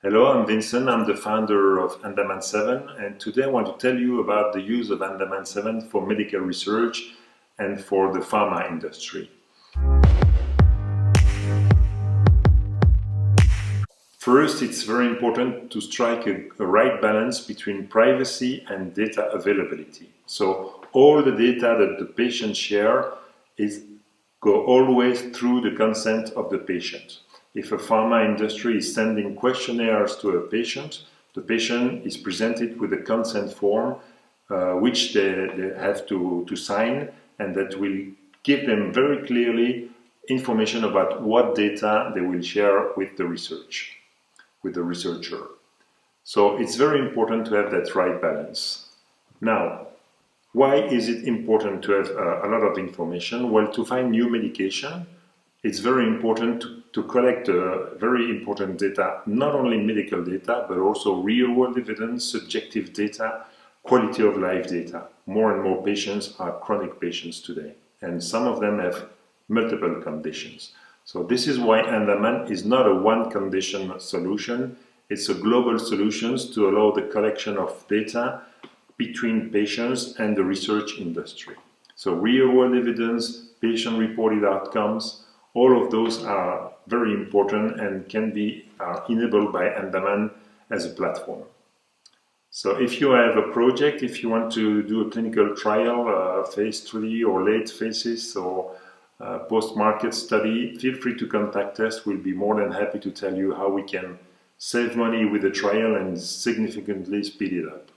Hello, I'm Vincent. I'm the founder of Andaman7, and today I want to tell you about the use of Andaman7 for medical research and for the pharma industry. First, it's very important to strike a right balance between privacy and data availability. So all the data that the patient share go always through the consent of the patient. If a pharma industry is sending questionnaires to a patient, the patient is presented with a consent form which they have to sign, and that will give them very clearly information about what data they will share with the researcher. So it's very important to have that right balance. Now, why is it important to have a lot of information? Well, to find new medication, it's very important to collect very important data, not only medical data, but also real-world evidence, subjective data, quality of life data. More and more patients are chronic patients today, and some of them have multiple conditions. So this is why Andaman is not a one-condition solution. It's a global solution to allow the collection of data between patients and the research industry. So real-world evidence, patient-reported outcomes, all of those are very important and can be enabled by Andaman as a platform. So if you have a project, if you want to do a clinical trial, phase 3 or late phases or post-market study, feel free to contact us. We'll be more than happy to tell you how we can save money with the trial and significantly speed it up.